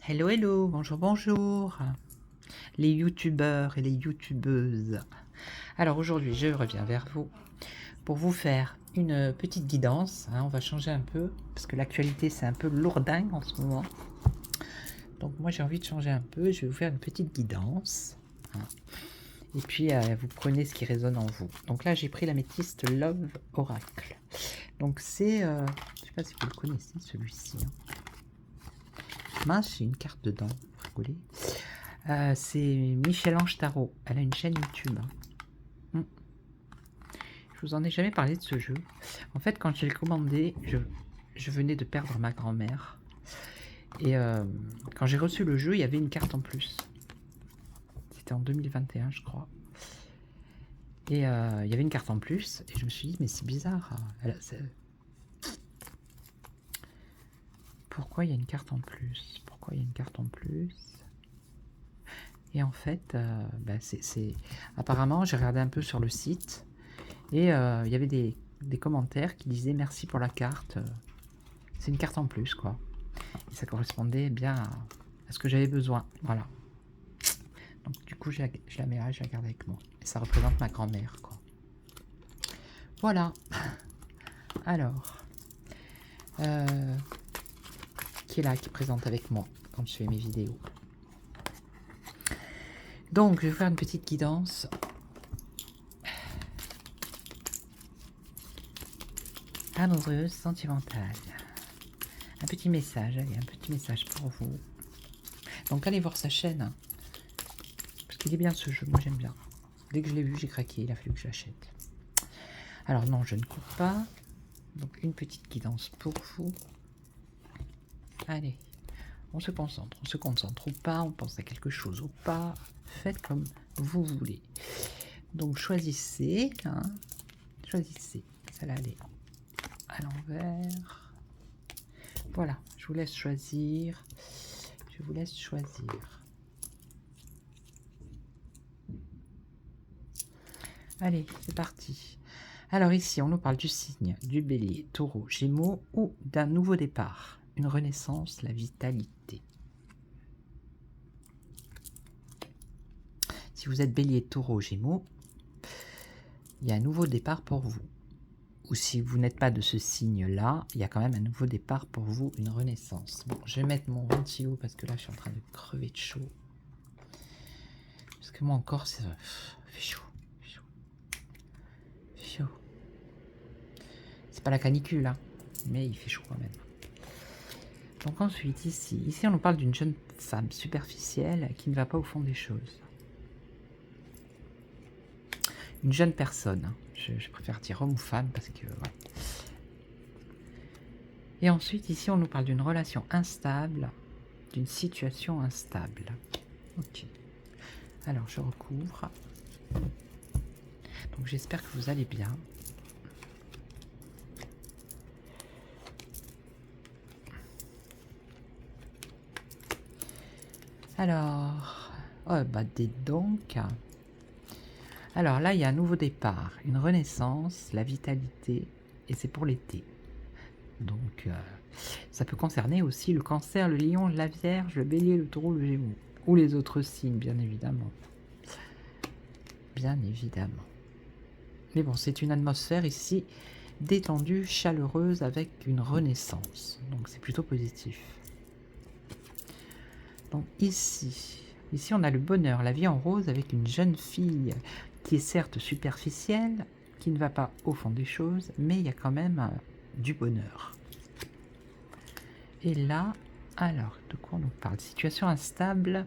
Hello, hello, bonjour, bonjour, les youtubeurs et les youtubeuses. Alors aujourd'hui, je reviens vers vous pour vous faire une petite guidance. On va changer un peu parce que l'actualité c'est un peu lourdingue en ce moment. Donc moi j'ai envie de changer un peu. Je vais vous faire une petite guidance. Et puis vous prenez ce qui résonne en vous. Donc là j'ai pris l'améthyste Love Oracle. Donc c'est, je sais pas si vous le connaissez celui-ci. Mince, j'ai une carte dedans, vous rigolez. C'est Michel-Ange Tarot. Elle a une chaîne YouTube. Je vous en ai jamais parlé de ce jeu. En fait, quand j'ai commandé, je venais de perdre ma grand-mère. Et quand j'ai reçu le jeu, il y avait une carte en plus. C'était en 2021, je crois. Et il y avait une carte en plus. Et je me suis dit, mais c'est bizarre. Pourquoi il y a une carte en plus? Pourquoi il y a une carte en plus? Et en fait, apparemment, j'ai regardé un peu sur le site. Et il y avait des commentaires qui disaient merci pour la carte. C'est une carte en plus, quoi. Et ça correspondait bien à ce que j'avais besoin. Voilà. Donc du coup, je la mets là, je la garde avec moi. Et ça représente ma grand-mère, quoi. Voilà. Alors. Qui est là, qui présente avec moi quand je fais mes vidéos. Donc, je vais faire une petite guidance. Amoureuse, sentimentale. Un petit message, allez, un petit message pour vous. Donc, allez voir sa chaîne. Parce qu'il est bien ce jeu, moi j'aime bien. Dès que je l'ai vu, j'ai craqué, il a fallu que je l'achète. Alors non, je ne coupe pas. Donc, une petite guidance pour vous. Allez, on se concentre ou pas, on pense à quelque chose ou pas. Faites comme vous voulez. Donc, choisissez, choisissez. Ça va aller à l'envers. Voilà, je vous laisse choisir. Je vous laisse choisir. Allez, c'est parti. Alors ici, on nous parle du signe, du bélier, taureau, gémeaux ou d'un nouveau départ, une renaissance, la vitalité. Si vous êtes bélier, taureau, gémeaux, il y a un nouveau départ pour vous. Ou si vous n'êtes pas de ce signe-là, il y a quand même un nouveau départ pour vous, une renaissance. Bon, je vais mettre mon ventilo parce que là, je suis en train de crever de chaud. Parce que moi encore, c'est fait chaud. Chaud. C'est pas la canicule, hein, mais il fait chaud quand même. Donc ensuite, ici on nous parle d'une jeune femme superficielle qui ne va pas au fond des choses. Une jeune personne, hein. Je préfère dire homme ou femme parce que... Ouais. Et ensuite, ici, on nous parle d'une relation instable, d'une situation instable. Ok. Alors, je recouvre. Donc, j'espère que vous allez bien. Alors, oh, bah, dis donc. Alors là, il y a un nouveau départ, une renaissance, la vitalité, et c'est pour l'été. Donc, ça peut concerner aussi le cancer, le lion, la vierge, le bélier, le taureau, le gémeaux. Ou les autres signes, bien évidemment. Bien évidemment. Mais bon, c'est une atmosphère ici détendue, chaleureuse, avec une renaissance. Donc, c'est plutôt positif. Donc, ici, on a le bonheur, la vie en rose, avec une jeune fille qui est certes superficielle, qui ne va pas au fond des choses, mais il y a quand même du bonheur. Et là, alors, de quoi on nous parle? Situation instable.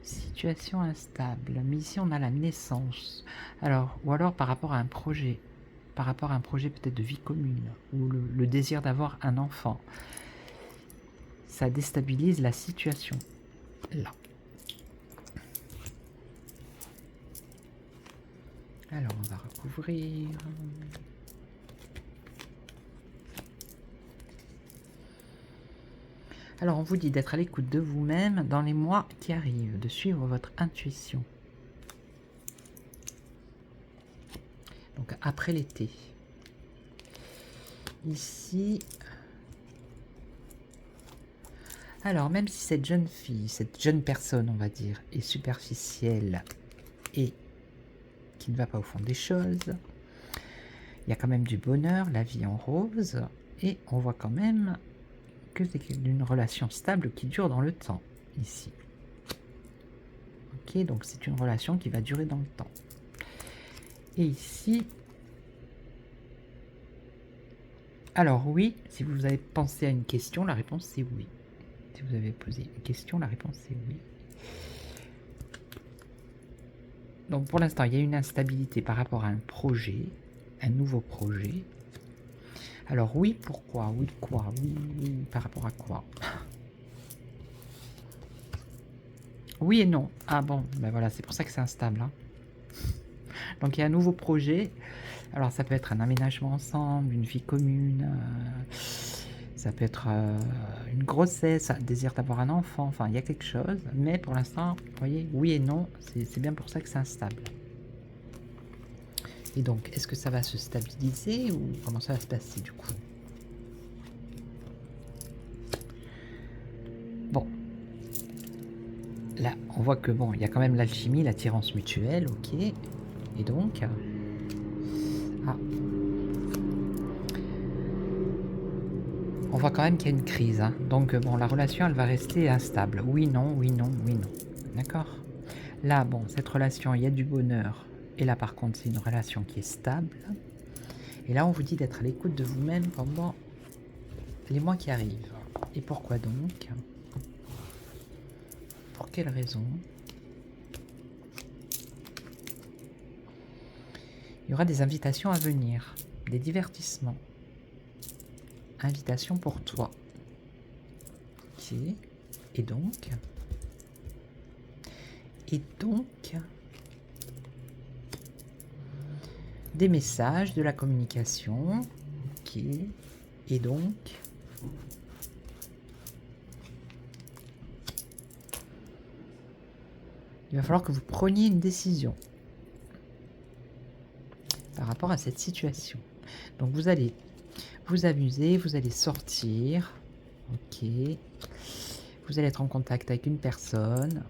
Situation instable. Mais ici, on a la naissance. Alors, ou alors par rapport à un projet. Par rapport à un projet peut-être de vie commune. Ou le désir d'avoir un enfant. Ça déstabilise la situation. Là. Alors, on va recouvrir. Alors, on vous dit d'être à l'écoute de vous-même dans les mois qui arrivent, de suivre votre intuition. Donc, après l'été. Ici, Alors, même si cette jeune fille, cette jeune personne, on va dire, est superficielle et qui ne va pas au fond des choses, il y a quand même du bonheur, la vie en rose, et on voit quand même que c'est une relation stable qui dure dans le temps, ici. Ok, donc c'est une relation qui va durer dans le temps. Et ici, alors oui, si vous avez pensé à une question, la réponse c'est oui. Si vous avez posé une question, la réponse c'est oui. Donc pour l'instant, il y a une instabilité par rapport à un projet, un nouveau projet. Alors oui, pourquoi? Oui, quoi? Oui, oui, par rapport à quoi? Oui et non. Ah bon, ben voilà, c'est pour ça que c'est instable. Hein. Donc il y a un nouveau projet. Alors ça peut être un aménagement ensemble, une vie commune, ça peut être une grossesse, un désir d'avoir un enfant, enfin il y a quelque chose. Mais pour l'instant, vous voyez, oui et non, c'est bien pour ça que c'est instable. Et donc, est-ce que ça va se stabiliser ou comment ça va se passer du coup? Bon. Là, on voit que bon, il y a quand même l'alchimie, l'attirance mutuelle, ok. Et donc... Ah. On voit quand même qu'il y a une crise. Hein. Donc bon, la relation, elle va rester instable. Oui, non, oui, non, oui, non. D'accord? Là, bon, cette relation, il y a du bonheur. Et là, par contre, c'est une relation qui est stable. Et là, on vous dit d'être à l'écoute de vous-même pendant les mois qui arrivent. Et pourquoi donc? Pour quelle raison? Il y aura des invitations à venir, des divertissements. Invitation pour toi. Ok. Et donc, des messages, de la communication. Ok. Et donc, il va falloir que vous preniez une décision par rapport à cette situation. Donc vous allez vous amuser, vous allez sortir, ok, vous allez être en contact avec une personne,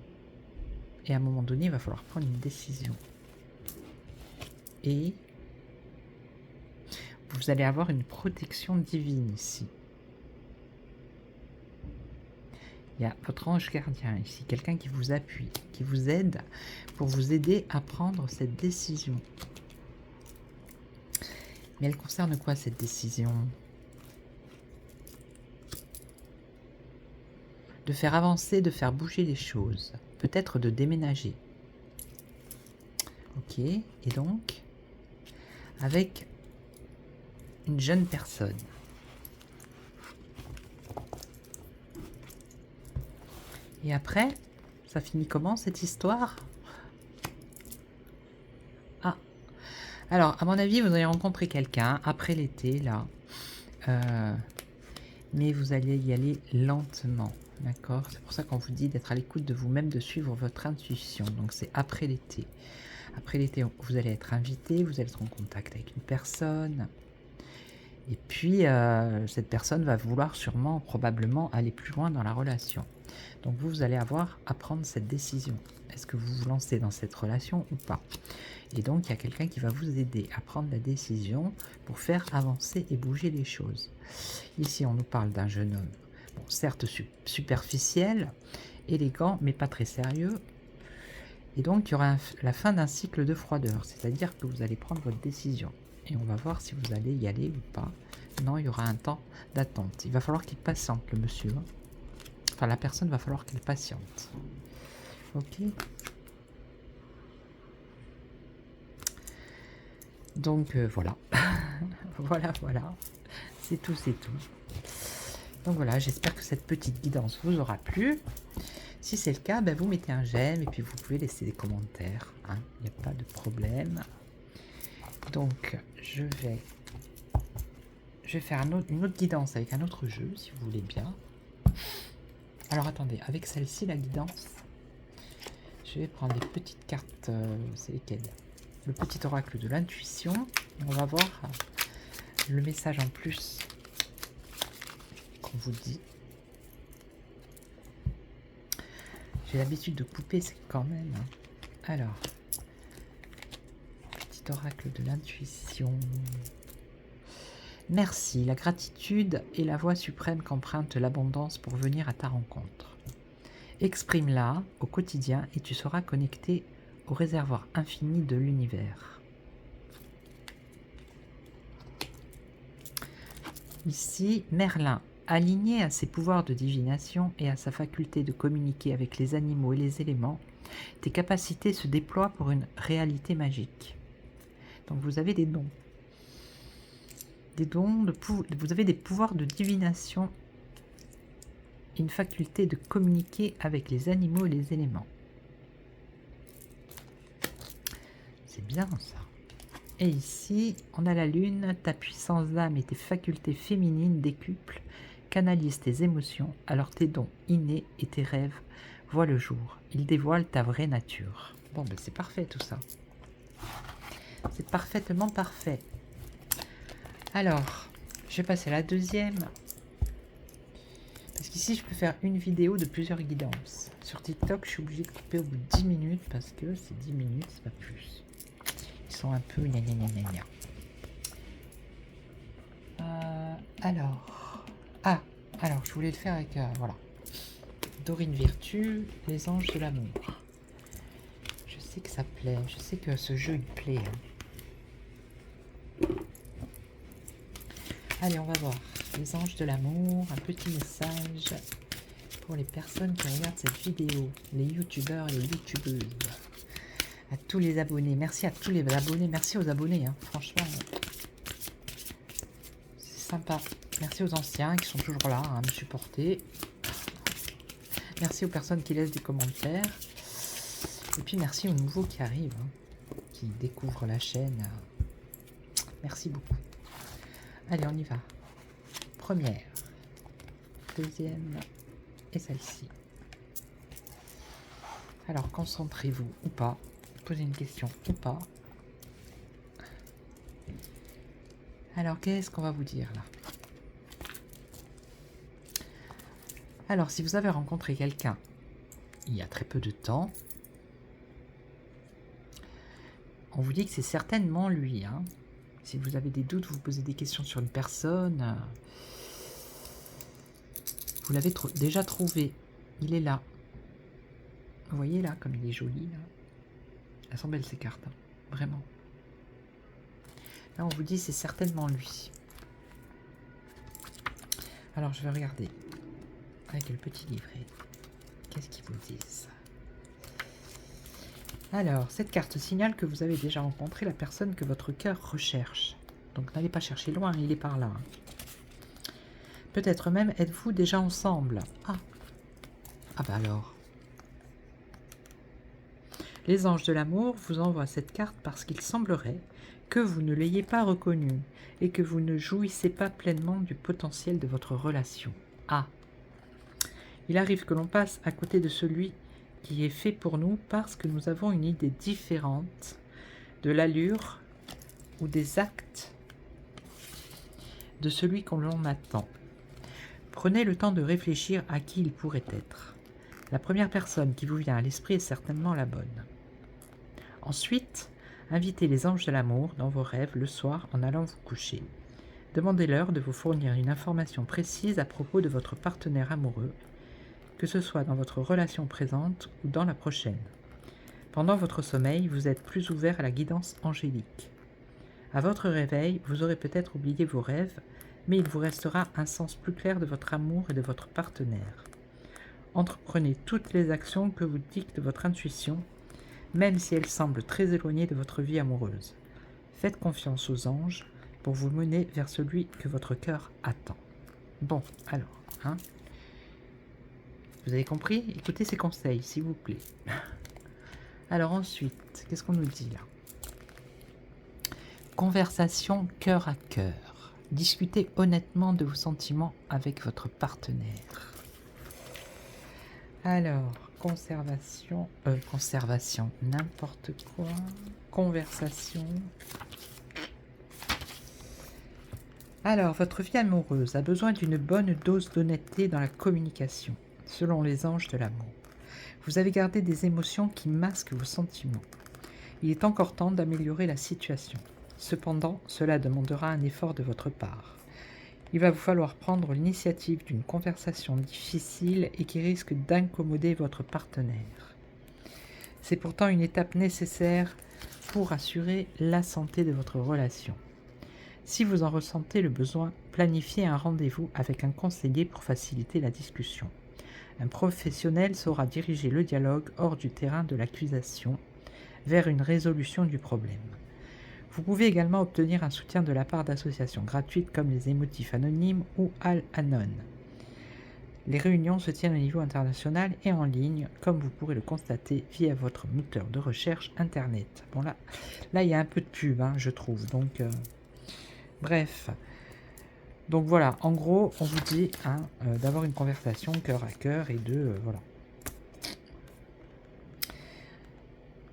et à un moment donné, il va falloir prendre une décision. Et vous allez avoir une protection divine ici. Il y a votre ange gardien ici, quelqu'un qui vous appuie, qui vous aide pour vous aider à prendre cette décision. Mais elle concerne quoi cette décision? De faire avancer, de faire bouger les choses. Peut-être de déménager. Ok, et donc, avec une jeune personne. Et après, ça finit comment cette histoire? Ah, alors à mon avis, vous allez rencontrer quelqu'un après l'été, là. Mais vous allez y aller lentement, d'accord? C'est pour ça qu'on vous dit d'être à l'écoute de vous-même, de suivre votre intuition. Donc c'est après l'été. Après l'été, vous allez être invité, vous allez être en contact avec une personne. Et puis, cette personne va vouloir sûrement, probablement, aller plus loin dans la relation. Donc vous allez avoir à prendre cette décision. Est-ce que vous vous lancez dans cette relation ou pas? Et donc, il y a quelqu'un qui va vous aider à prendre la décision pour faire avancer et bouger les choses. Ici, on nous parle d'un jeune homme, bon, certes superficiel, élégant, mais pas très sérieux. Et donc, il y aura la fin d'un cycle de froideur, c'est-à-dire que vous allez prendre votre décision. Et on va voir si vous allez y aller ou pas. Non, il y aura un temps d'attente. Il va falloir qu'il patiente, le monsieur. Enfin, la personne va falloir qu'elle patiente. Ok. Donc, voilà. voilà. C'est tout, c'est tout. Donc voilà, j'espère que cette petite guidance vous aura plu. Si c'est le cas, ben vous mettez un j'aime et puis vous pouvez laisser des commentaires. Hein, il n'y a pas de problème. Donc, je vais faire une autre guidance avec un autre jeu, si vous voulez bien. Alors attendez, avec celle-ci, la guidance, je vais prendre des petites cartes, c'est lesquelles? Le petit oracle de l'intuition. On va voir le message en plus qu'on vous dit. J'ai l'habitude de couper, c'est quand même. Alors, petit oracle de l'intuition. Merci, la gratitude est la voie suprême qu'emprunte l'abondance pour venir à ta rencontre. Exprime-la au quotidien et tu seras connecté au réservoir infini de l'univers. Ici, Merlin, aligné à ses pouvoirs de divination et à sa faculté de communiquer avec les animaux et les éléments, tes capacités se déploient pour une réalité magique. Donc vous avez des dons. Vous avez des pouvoirs de divination, une faculté de communiquer avec les animaux et les éléments. C'est bien ça. Et ici, on a la lune, ta puissance d'âme et tes facultés féminines décuplent, canalisent tes émotions, alors tes dons innés et tes rêves voient le jour. Ils dévoilent ta vraie nature. Bon, ben c'est parfait tout ça. C'est parfaitement parfait. Alors, je vais passer à la deuxième. Parce qu'ici, je peux faire une vidéo de plusieurs guidances. Sur TikTok, je suis obligée de couper au bout de 10 minutes parce que c'est 10 minutes, c'est pas plus. Ils sont un peu gna gna gna gna gna. Alors, je voulais le faire avec, voilà. Dorine Virtue, les anges de l'amour. Je sais que ça plaît, je sais que ce jeu, il plaît. Allez, on va voir. Les anges de l'amour, un petit message pour les personnes qui regardent cette vidéo, les youtubeurs et les youtubeuses. À tous les abonnés, merci à tous les abonnés, merci aux abonnés, hein. Franchement, c'est sympa. Merci aux anciens qui sont toujours là à me supporter. Merci aux personnes qui laissent des commentaires. Et puis merci aux nouveaux qui arrivent, hein, qui découvrent la chaîne. Merci beaucoup. Allez, on y va. Première, deuxième et celle-ci. Alors, concentrez-vous ou pas. Posez une question ou pas. Alors, qu'est-ce qu'on va vous dire là? Alors, si vous avez rencontré quelqu'un il y a très peu de temps, on vous dit que c'est certainement lui, hein. Si vous avez des doutes, vous posez des questions sur une personne, vous l'avez déjà trouvé. Il est là. Vous voyez là, comme il est joli. Là. Elles sont belles ces cartes, hein. Vraiment. Là, on vous dit c'est certainement lui. Alors, je vais regarder avec le petit livret. Qu'est-ce qu'ils vous disent? Alors, cette carte signale que vous avez déjà rencontré la personne que votre cœur recherche. Donc, n'allez pas chercher loin, il est par là. Peut-être même êtes-vous déjà ensemble. Ah bah alors. Les anges de l'amour vous envoient cette carte parce qu'il semblerait que vous ne l'ayez pas reconnue et que vous ne jouissez pas pleinement du potentiel de votre relation. Ah. Il arrive que l'on passe à côté de celui qui est fait pour nous parce que nous avons une idée différente de l'allure ou des actes de celui qu'on l'on attend. Prenez le temps de réfléchir à qui il pourrait être. La première personne qui vous vient à l'esprit est certainement la bonne. Ensuite, invitez les anges de l'amour dans vos rêves le soir en allant vous coucher. Demandez-leur de vous fournir une information précise à propos de votre partenaire amoureux, que ce soit dans votre relation présente ou dans la prochaine. Pendant votre sommeil, vous êtes plus ouvert à la guidance angélique. À votre réveil, vous aurez peut-être oublié vos rêves, mais il vous restera un sens plus clair de votre amour et de votre partenaire. Entreprenez toutes les actions que vous dicte votre intuition, même si elles semblent très éloignées de votre vie amoureuse. Faites confiance aux anges pour vous mener vers celui que votre cœur attend. Bon, alors, hein? Vous avez compris? Écoutez ces conseils, s'il vous plaît. Alors ensuite, qu'est-ce qu'on nous dit là? Conversation cœur à cœur. Discutez honnêtement de vos sentiments avec votre partenaire. Alors, conservation, n'importe quoi. Conversation. Alors, votre vie amoureuse a besoin d'une bonne dose d'honnêteté dans la communication, selon les anges de l'amour. Vous avez gardé des émotions qui masquent vos sentiments. Il est encore temps d'améliorer la situation. Cependant, cela demandera un effort de votre part. Il va vous falloir prendre l'initiative d'une conversation difficile et qui risque d'incommoder votre partenaire. C'est pourtant une étape nécessaire pour assurer la santé de votre relation. Si vous en ressentez le besoin, planifiez un rendez-vous avec un conseiller pour faciliter la discussion. Un professionnel saura diriger le dialogue hors du terrain de l'accusation vers une résolution du problème. Vous pouvez également obtenir un soutien de la part d'associations gratuites comme les émotifs anonymes ou Al-Anon. Les réunions se tiennent au niveau international et en ligne, comme vous pourrez le constater via votre moteur de recherche internet. Bon là il y a un peu de pub, je trouve. Donc, bref. Donc voilà, en gros, on vous dit d'avoir une conversation cœur à cœur et voilà.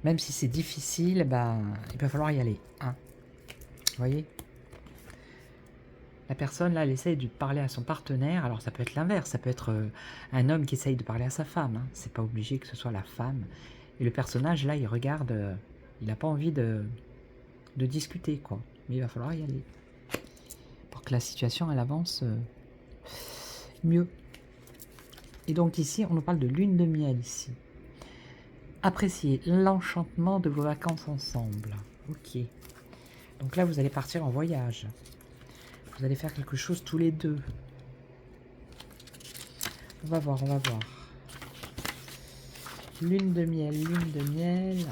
Même si c'est difficile, il va falloir y aller. Vous voyez ? La personne, là, elle essaye de parler à son partenaire. Alors, ça peut être l'inverse. Ça peut être un homme qui essaye de parler à sa femme. C'est pas obligé que ce soit la femme. Et le personnage, là, il regarde. Il n'a pas envie de discuter, quoi. Mais il va falloir y aller. Pour que la situation, elle avance mieux. Et donc, ici, on nous parle de lune de miel, ici. Appréciez l'enchantement de vos vacances ensemble. Ok. Donc là, vous allez partir en voyage. Vous allez faire quelque chose tous les deux. On va voir, on va voir. Lune de miel, lune de miel.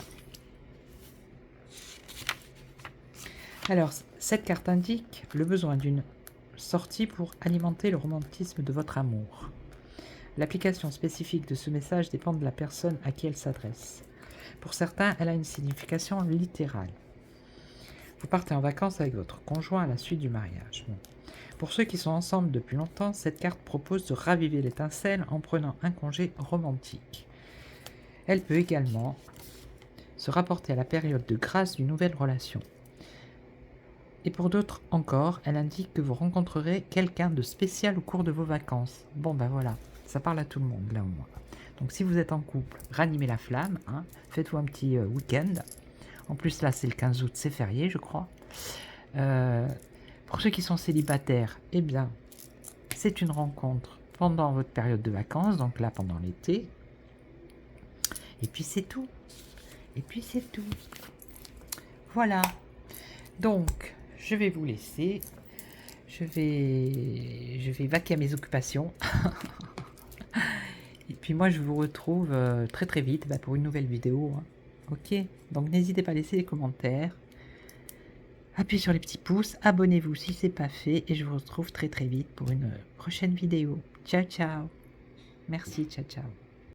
Alors, cette carte indique le besoin d'une sortie pour alimenter le romantisme de votre amour. L'application spécifique de ce message dépend de la personne à qui elle s'adresse. Pour certains, elle a une signification littérale. Vous partez en vacances avec votre conjoint à la suite du mariage. Bon. Pour ceux qui sont ensemble depuis longtemps, cette carte propose de raviver l'étincelle en prenant un congé romantique. Elle peut également se rapporter à la période de grâce d'une nouvelle relation. Et pour d'autres encore, elle indique que vous rencontrerez quelqu'un de spécial au cours de vos vacances. Bon voilà, ça parle à tout le monde là au moins. Donc si vous êtes en couple, ranimez la flamme, faites-vous un petit week-end. En plus là c'est le 15 août, c'est férié je crois. Pour ceux qui sont célibataires, eh bien c'est une rencontre pendant votre période de vacances, donc là pendant l'été. Et puis c'est tout. Et puis c'est tout. Voilà. Donc je vais vous laisser. Je vais vaquer à mes occupations. Et puis moi, je vous retrouve très très vite pour une nouvelle vidéo. Ok, donc n'hésitez pas à laisser des commentaires. Appuyez sur les petits pouces. Abonnez-vous si ce n'est pas fait. Et je vous retrouve très très vite pour une prochaine vidéo. Ciao, ciao. Merci, ciao, ciao.